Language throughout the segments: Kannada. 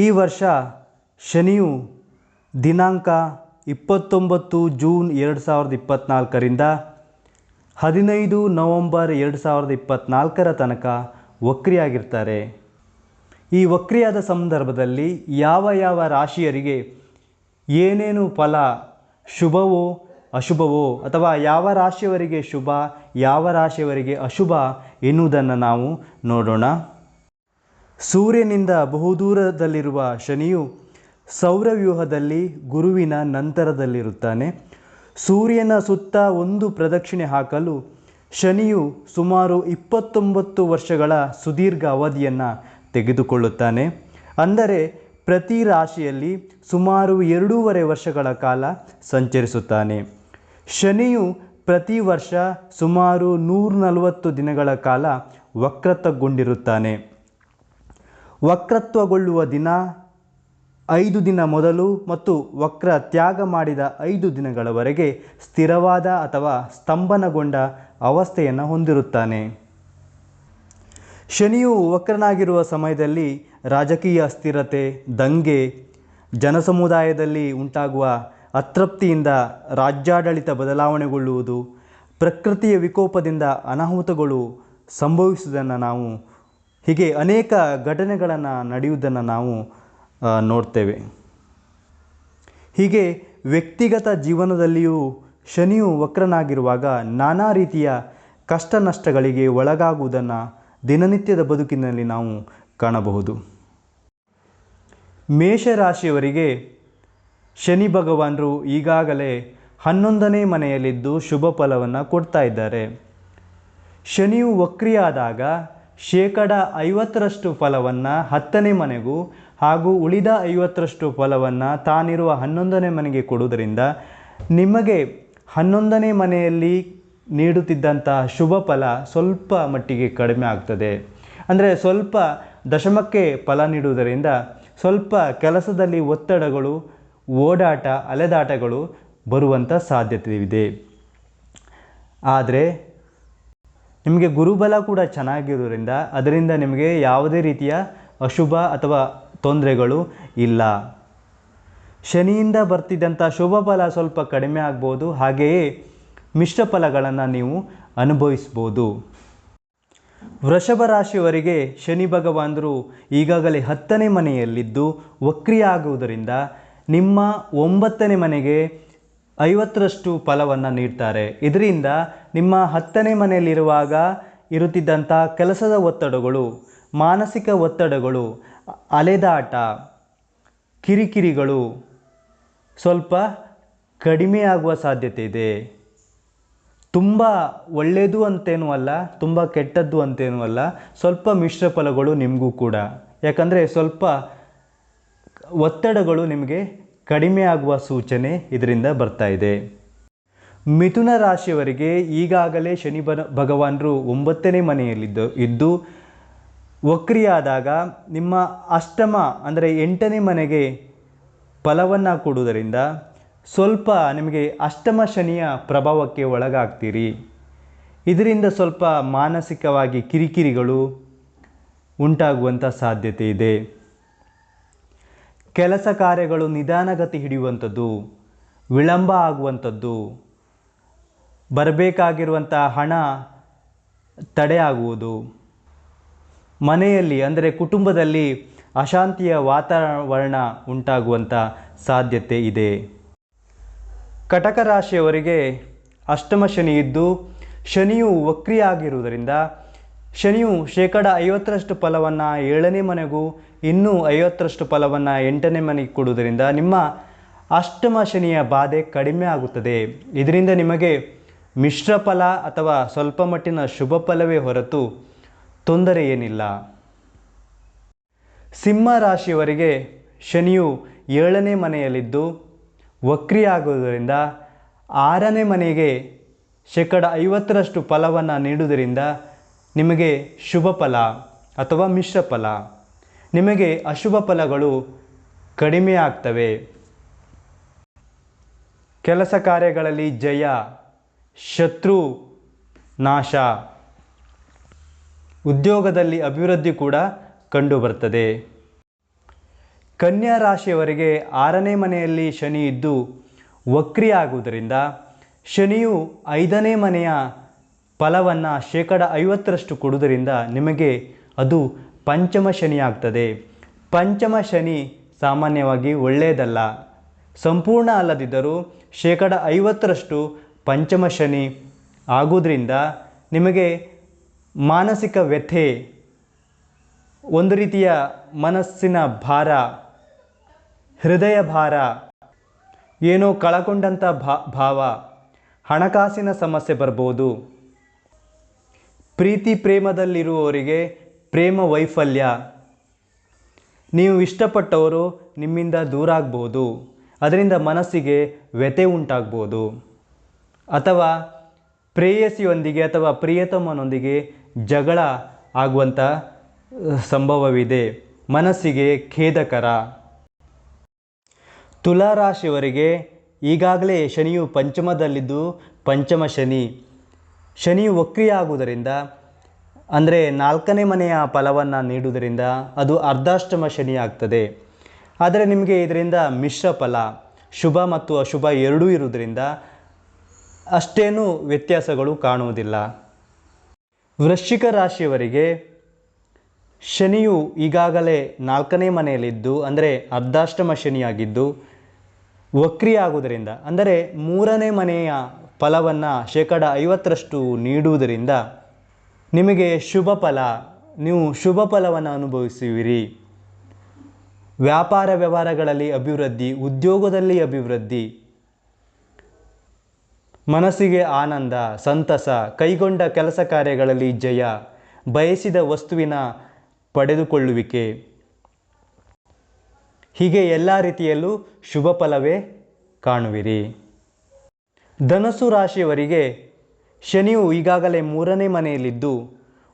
ಈ ವರ್ಷ ಶನಿಯು ದಿನಾಂಕ 29 ಜೂನ್ 2024ರಿಂದ 15 ನವಂಬರ್ 2024 ತನಕ ವಕ್ರಿಯಾಗಿರ್ತಾರೆ. ಈ ವಕ್ರಿಯಾದ ಸಂದರ್ಭದಲ್ಲಿ ಯಾವ ರಾಶಿಯರಿಗೆ ಏನೇನು ಫಲ ಶುಭವೋ ಅಶುಭವೋ ಅಥವಾ ಯಾವ ರಾಶಿಯವರಿಗೆ ಶುಭ ಯಾವ ರಾಶಿಯವರಿಗೆ ಅಶುಭ ಎನ್ನುವುದನ್ನು ನಾವು ನೋಡೋಣ. ಸೂರ್ಯನಿಂದ ಬಹುದೂರದಲ್ಲಿರುವ ಶನಿಯು ಸೌರವ್ಯೂಹದಲ್ಲಿ ಗುರುವಿನ ನಂತರದಲ್ಲಿರುತ್ತಾನೆ. ಸೂರ್ಯನ ಸುತ್ತ ಒಂದು ಪ್ರದಕ್ಷಿಣೆ ಹಾಕಲು ಶನಿಯು ಸುಮಾರು 29 ವರ್ಷಗಳ ಸುದೀರ್ಘ ಅವಧಿಯನ್ನು ತೆಗೆದುಕೊಳ್ಳುತ್ತಾನೆ. ಅಂದರೆ ಪ್ರತಿ ರಾಶಿಯಲ್ಲಿ ಸುಮಾರು 2.5 ವರ್ಷಗಳ ಕಾಲ ಸಂಚರಿಸುತ್ತಾನೆ. ಶನಿಯು ಪ್ರತಿ ವರ್ಷ ಸುಮಾರು 140 ದಿನಗಳ ಕಾಲ ವಕ್ರತ್ವಗೊಂಡಿರುತ್ತಾನೆ. ವಕ್ರತ್ವಗೊಳ್ಳುವ ದಿನ 5 ದಿನ ಮೊದಲು ಮತ್ತು ವಕ್ರ ತ್ಯಾಗ ಮಾಡಿದ 5 ದಿನಗಳವರೆಗೆ ಸ್ಥಿರವಾದ ಅಥವಾ ಸ್ತಂಭನಗೊಂಡ ಅವಸ್ಥೆಯನ್ನು ಹೊಂದಿರುತ್ತಾನೆ. ಶನಿಯು ವಕ್ರನಾಗಿರುವ ಸಮಯದಲ್ಲಿ ರಾಜಕೀಯ ಅಸ್ಥಿರತೆ, ದಂಗೆ, ಜನಸಮುದಾಯದಲ್ಲಿ ಉಂಟಾಗುವ ಅತೃಪ್ತಿಯಿಂದ ರಾಜ್ಯಾಡಳಿತ ಬದಲಾವಣೆಗೊಳ್ಳುವುದು, ಪ್ರಕೃತಿಯ ವಿಕೋಪದಿಂದ ಅನಾಹುತಗಳು ಸಂಭವಿಸುವುದನ್ನು ನಾವು ಹೀಗೆ ಅನೇಕ ಘಟನೆಗಳನ್ನು ನಡೆಯುವುದನ್ನು ನಾವು ನೋಡ್ತೇವೆ. ಹೀಗೆ ವ್ಯಕ್ತಿಗತ ಜೀವನದಲ್ಲಿಯೂ ಶನಿಯು ವಕ್ರನಾಗಿರುವಾಗ ನಾನಾ ರೀತಿಯ ಕಷ್ಟ ನಷ್ಟಗಳಿಗೆ ಒಳಗಾಗುವುದನ್ನು ದಿನನಿತ್ಯದ ಬದುಕಿನಲ್ಲಿ ನಾವು ಕಾಣಬಹುದು. ಮೇಷರಾಶಿಯವರಿಗೆ ಶನಿ ಭಗವಾನರು ಈಗಾಗಲೇ 11ನೇ ಮನೆಯಲ್ಲಿದ್ದು ಶುಭ ಫಲವನ್ನು ಕೊಡ್ತಾ ಇದ್ದಾರೆ. ಶನಿಯು ವಕ್ರಿಯಾದಾಗ 50% ಫಲವನ್ನು 10ನೇ ಮನೆಗೂ ಹಾಗೂ ಉಳಿದ 50% ಫಲವನ್ನು ತಾನಿರುವ 11ನೇ ಮನೆಗೆ ಕೊಡುವುದರಿಂದ ನಿಮಗೆ 11ನೇ ಮನೆಯಲ್ಲಿ ನೀಡುತ್ತಿದ್ದಂತಹ ಶುಭ ಫಲ ಸ್ವಲ್ಪ ಮಟ್ಟಿಗೆ ಕಡಿಮೆ ಆಗ್ತದೆ. ಅಂದರೆ ಸ್ವಲ್ಪ ದಶಮಕ್ಕೆ ಫಲ ನೀಡುವುದರಿಂದ ಸ್ವಲ್ಪ ಕೆಲಸದಲ್ಲಿ ಒತ್ತಡಗಳು, ಓಡಾಟ, ಅಲೆದಾಟಗಳು ಬರುವಂಥ ಸಾಧ್ಯತೆ ಇದೆ. ಆದರೆ ನಿಮಗೆ ಗುರುಬಲ ಕೂಡ ಚೆನ್ನಾಗಿರೋದ್ರಿಂದ ಅದರಿಂದ ನಿಮಗೆ ಯಾವುದೇ ರೀತಿಯ ಅಶುಭ ಅಥವಾ ತೊಂದರೆಗಳು ಇಲ್ಲ. ಶನಿಯಿಂದ ಬರ್ತಿದ್ದಂಥ ಶುಭ ಫಲ ಸ್ವಲ್ಪ ಕಡಿಮೆ ಆಗ್ಬೋದು. ಹಾಗೆಯೇ ಮಿಶ್ರ ಫಲಗಳನ್ನು ನೀವು ಅನುಭವಿಸ್ಬೋದು. ವೃಷಭ ರಾಶಿಯವರಿಗೆ ಶನಿ ಭಗವಾನರು ಈಗಾಗಲೇ 10ನೇ ಮನೆಯಲ್ಲಿದ್ದು ವಕ್ರಿಯಾಗುವುದರಿಂದ ನಿಮ್ಮ 9ನೇ ಮನೆಗೆ 50% ಫಲವನ್ನು ನೀಡ್ತಾರೆ. ಇದರಿಂದ ನಿಮ್ಮ 10ನೇ ಮನೆಯಲ್ಲಿರುವಾಗ ಇರುತ್ತಿದ್ದಂಥ ಕೆಲಸದ ಒತ್ತಡಗಳು, ಮಾನಸಿಕ ಒತ್ತಡಗಳು, ಅಲೆದಾಟ, ಕಿರಿಕಿರಿಗಳು ಸ್ವಲ್ಪ ಕಡಿಮೆಯಾಗುವ ಸಾಧ್ಯತೆ ಇದೆ. ತುಂಬ ಒಳ್ಳೆಯದು ಅಂತೇನೂ ಅಲ್ಲ, ತುಂಬ ಕೆಟ್ಟದ್ದು ಅಂತೇನೂ ಅಲ್ಲ, ಸ್ವಲ್ಪ ಮಿಶ್ರ ಫಲಗಳು ನಿಮಗೂ ಕೂಡ. ಯಾಕಂದರೆ ಸ್ವಲ್ಪ ಒತ್ತಡಗಳು ನಿಮಗೆ ಕಡಿಮೆ ಆಗುವ ಸೂಚನೆ ಇದರಿಂದ ಬರ್ತಾ ಇದೆ. ಮಿಥುನ ರಾಶಿಯವರಿಗೆ ಈಗಾಗಲೇ ಶನಿ ಭಗವಾನರು 9ನೇ ಮನೆಯಲ್ಲಿದ್ದು ವಕ್ರಿಯಾದಾಗ ನಿಮ್ಮ ಅಷ್ಟಮ ಅಂದರೆ 8ನೇ ಮನೆಗೆ ಫಲವನ್ನು ಕೊಡುವುದರಿಂದ ಸ್ವಲ್ಪ ನಿಮಗೆ ಅಷ್ಟಮ ಶನಿಯ ಪ್ರಭಾವಕ್ಕೆ ಒಳಗಾಗ್ತೀರಿ. ಇದರಿಂದ ಸ್ವಲ್ಪ ಮಾನಸಿಕವಾಗಿ ಕಿರಿಕಿರಿಗಳು ಉಂಟಾಗುವಂಥ ಸಾಧ್ಯತೆ ಇದೆ. ಕೆಲಸ ಕಾರ್ಯಗಳು ನಿಧಾನಗತಿ ಹಿಡಿಯುವಂಥದ್ದು, ವಿಳಂಬ ಆಗುವಂಥದ್ದು, ಬರಬೇಕಾಗಿರುವಂಥ ಹಣ ತಡೆಯಾಗುವುದು, ಮನೆಯಲ್ಲಿ ಅಂದರೆ ಕುಟುಂಬದಲ್ಲಿ ಅಶಾಂತಿಯ ವಾತಾವರಣ ಉಂಟಾಗುವಂಥ ಸಾಧ್ಯತೆ ಇದೆ. ಕಟಕ ರಾಶಿಯವರಿಗೆ ಅಷ್ಟಮ ಶನಿ ಇದ್ದು ಶನಿಯು ವಕ್ರಿಯಾಗಿರುವುದರಿಂದ ಶನಿಯು 50% ಫಲವನ್ನು 7ನೇ ಮನೆಗೂ ಇನ್ನೂ 50% ಫಲವನ್ನು 8ನೇ ಮನೆಗೆ ಕೊಡುವುದರಿಂದ ನಿಮ್ಮ ಅಷ್ಟಮ ಶನಿಯ ಬಾಧೆ ಕಡಿಮೆ ಆಗುತ್ತದೆ. ಇದರಿಂದ ನಿಮಗೆ ಮಿಶ್ರ ಫಲ ಅಥವಾ ಸ್ವಲ್ಪ ಮಟ್ಟಿನ ಶುಭ ಫಲವೇ ಹೊರತು ತೊಂದರೆ ಏನಿಲ್ಲ. ಸಿಂಹ ರಾಶಿಯವರಿಗೆ ಶನಿಯು 7ನೇ ಮನೆಯಲ್ಲಿದ್ದು ವಕ್ರಿಯಾಗುವುದರಿಂದ 6ನೇ ಮನೆಗೆ 50% ಫಲವನ್ನು ನೀಡುವುದರಿಂದ ನಿಮಗೆ ಶುಭ ಫಲ ಅಥವಾ ಮಿಶ್ರ ಫಲ, ನಿಮಗೆ ಅಶುಭ ಫಲಗಳು ಕಡಿಮೆ ಆಗ್ತವೆ. ಕೆಲಸ ಕಾರ್ಯಗಳಲ್ಲಿ ಜಯ, ಶತ್ರು ನಾಶ, ಉದ್ಯೋಗದಲ್ಲಿ ಅಭಿವೃದ್ಧಿ ಕೂಡ ಕಂಡುಬರ್ತದೆ. ಕನ್ಯಾ ರಾಶಿಯವರಿಗೆ 6ನೇ ಮನೆಯಲ್ಲಿ ಶನಿ ಇದ್ದು ವಕ್ರಿ ಆಗುವುದರಿಂದ ಶನಿಯು 5ನೇ ಮನೆಯ ಫಲವನ್ನು 50% ಕೊಡುವುದರಿಂದ ನಿಮಗೆ ಅದು ಪಂಚಮ ಶನಿ ಆಗ್ತದೆ. ಪಂಚಮ ಶನಿ ಸಾಮಾನ್ಯವಾಗಿ ಒಳ್ಳೆಯದಲ್ಲ. ಸಂಪೂರ್ಣ ಅಲ್ಲದಿದ್ದರೂ 50% ಪಂಚಮ ಶನಿ ಆಗುವುದರಿಂದ ನಿಮಗೆ ಮಾನಸಿಕ ವ್ಯಥೆ, ಒಂದು ರೀತಿಯ ಮನಸ್ಸಿನ ಭಾರ, ಹೃದಯ ಭಾರ, ಏನೋ ಕಳಕೊಂಡಂಥ ಭಾವ, ಹಣಕಾಸಿನ ಸಮಸ್ಯೆ ಬರ್ಬೋದು. ಪ್ರೀತಿ ಪ್ರೇಮದಲ್ಲಿರುವವರಿಗೆ ಪ್ರೇಮ ವೈಫಲ್ಯ, ನೀವು ಇಷ್ಟಪಟ್ಟವರು ನಿಮ್ಮಿಂದ ದೂರ ಆಗ್ಬೋದು, ಅದರಿಂದ ಮನಸ್ಸಿಗೆ ವ್ಯಥೆ ಉಂಟಾಗ್ಬೋದು. ಅಥವಾ ಪ್ರೇಯಸಿಯೊಂದಿಗೆ ಅಥವಾ ಪ್ರಿಯತಮನೊಂದಿಗೆ ಜಗಳ ಆಗುವಂಥ ಸಂಭವವಿದೆ, ಮನಸ್ಸಿಗೆ ಖೇದಕರ. ತುಲಾರಾಶಿಯವರಿಗೆ ಈಗಾಗಲೇ ಶನಿಯು ಪಂಚಮದಲ್ಲಿದ್ದು ಪಂಚಮ ಶನಿಯು ವಕ್ರಿಯಾಗುವುದರಿಂದ, ಅಂದರೆ 4ನೇ ಮನೆಯ ಫಲವನ್ನು ನೀಡುವುದರಿಂದ ಅದು ಅರ್ಧಾಷ್ಟಮ ಶನಿ ಆಗ್ತದೆ. ಆದರೆ ನಿಮಗೆ ಇದರಿಂದ ಮಿಶ್ರ ಫಲ, ಶುಭ ಮತ್ತು ಅಶುಭ ಎರಡೂ ಇರುವುದರಿಂದ ಅಷ್ಟೇನೂ ವ್ಯತ್ಯಾಸಗಳು ಕಾಣುವುದಿಲ್ಲ. ವೃಶ್ಚಿಕ ರಾಶಿಯವರಿಗೆ ಶನಿಯು ಈಗಾಗಲೇ 4ನೇ ಮನೆಯಲ್ಲಿದ್ದು, ಅಂದರೆ ಅರ್ಧಾಷ್ಟಮ ಶನಿಯಾಗಿದ್ದು ವಕ್ರಿಯಾಗುವುದರಿಂದ, ಅಂದರೆ 3ನೇ ಮನೆಯ ಫಲವನ್ನು 50% ನೀಡುವುದರಿಂದ ನಿಮಗೆ ಶುಭ ಫಲ, ನೀವು ಶುಭ ಫಲವನ್ನು ಅನುಭವಿಸುವಿರಿ. ವ್ಯಾಪಾರ ವ್ಯವಹಾರಗಳಲ್ಲಿ ಅಭಿವೃದ್ಧಿ, ಉದ್ಯೋಗದಲ್ಲಿ ಅಭಿವೃದ್ಧಿ, ಮನಸ್ಸಿಗೆ ಆನಂದ, ಸಂತಸ, ಕೈಗೊಂಡ ಕೆಲಸ ಕಾರ್ಯಗಳಲ್ಲಿ ಜಯ, ಬಯಸಿದ ವಸ್ತುವಿನ ಪಡೆದುಕೊಳ್ಳುವಿಕೆ, ಹೀಗೆ ಎಲ್ಲ ರೀತಿಯಲ್ಲೂ ಶುಭ ಫಲವೇ ಕಾಣುವಿರಿ. ಧನಸ್ಸು ರಾಶಿಯವರಿಗೆ ಶನಿಯು ಈಗಾಗಲೇ 3ನೇ ಮನೆಯಲ್ಲಿದ್ದು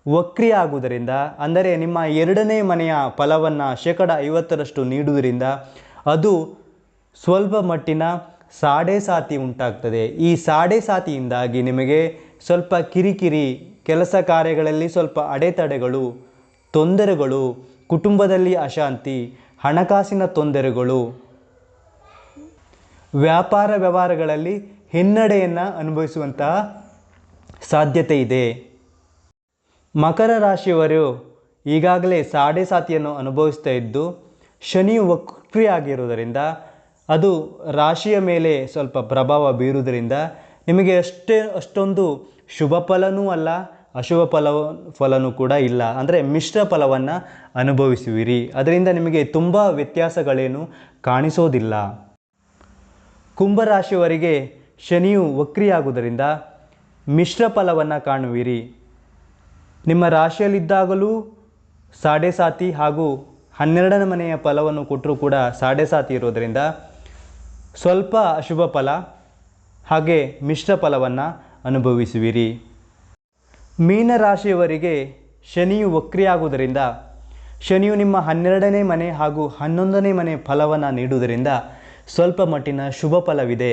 ವಕ್ರಿ ಆಗುವುದರಿಂದ, ಅಂದರೆ ನಿಮ್ಮ 2ನೇ ಮನೆಯ ಫಲವನ್ನು 50% ನೀಡುವುದರಿಂದ ಅದು ಸ್ವಲ್ಪ ಮಟ್ಟಿನ ಸಾಡೆ ಉಂಟಾಗ್ತದೆ. ಈ ಸಾಡೆಯಿಂದಾಗಿ ನಿಮಗೆ ಸ್ವಲ್ಪ ಕಿರಿಕಿರಿ, ಕೆಲಸ ಕಾರ್ಯಗಳಲ್ಲಿ ಸ್ವಲ್ಪ ಅಡೆತಡೆಗಳು, ತೊಂದರೆಗಳು, ಕುಟುಂಬದಲ್ಲಿ ಅಶಾಂತಿ, ಹಣಕಾಸಿನ ತೊಂದರೆಗಳು, ವ್ಯಾಪಾರ ವ್ಯವಹಾರಗಳಲ್ಲಿ ಹಿನ್ನಡೆಯನ್ನು ಅನುಭವಿಸುವಂತಹ ಸಾಧ್ಯತೆ ಇದೆ. ಮಕರ ರಾಶಿಯವರು ಈಗಾಗಲೇ ಸಾಡೆಯನ್ನು ಅನುಭವಿಸ್ತಾ ಇದ್ದು ಶನಿಯು ವಕ್ರಿಯಾಗಿರುವುದರಿಂದ ಅದು ರಾಶಿಯ ಮೇಲೆ ಸ್ವಲ್ಪ ಪ್ರಭಾವ ಬೀರುವುದರಿಂದ ನಿಮಗೆ ಅಷ್ಟೊಂದು ಶುಭ ಫಲನೂ ಅಲ್ಲ, ಅಶುಭ ಫಲನೂ ಕೂಡ ಇಲ್ಲ, ಅಂದರೆ ಮಿಶ್ರ ಫಲವನ್ನು ಅನುಭವಿಸುವಿರಿ. ಅದರಿಂದ ನಿಮಗೆ ತುಂಬ ವ್ಯತ್ಯಾಸಗಳೇನು ಕಾಣಿಸೋದಿಲ್ಲ. ಕುಂಭರಾಶಿಯವರಿಗೆ ಶನಿಯು ವಕ್ರಿಯಾಗುವುದರಿಂದ ಮಿಶ್ರ ಫಲವನ್ನು ಕಾಣುವಿರಿ. ನಿಮ್ಮ ರಾಶಿಯಲ್ಲಿದ್ದಾಗಲೂ ಸಾಡೆ ಹಾಗೂ 12ನೇ ಮನೆಯ ಫಲವನ್ನು ಕೊಟ್ಟರೂ ಕೂಡ ಸಾಡೆ ಇರೋದರಿಂದ ಸ್ವಲ್ಪ ಅಶುಭ ಫಲ ಹಾಗೆ ಮಿಶ್ರ ಫಲವನ್ನು ಅನುಭವಿಸುವಿರಿ. ಮೀನರಾಶಿಯವರಿಗೆ ಶನಿಯು ವಕ್ರಿಯಾಗುವುದರಿಂದ, ಶನಿಯು ನಿಮ್ಮ 12ನೇ ಮನೆ ಹಾಗೂ 11ನೇ ಮನೆ ಫಲವನ್ನು ನೀಡುವುದರಿಂದ ಸ್ವಲ್ಪ ಮಟ್ಟಿನ ಶುಭ ಫಲವಿದೆ.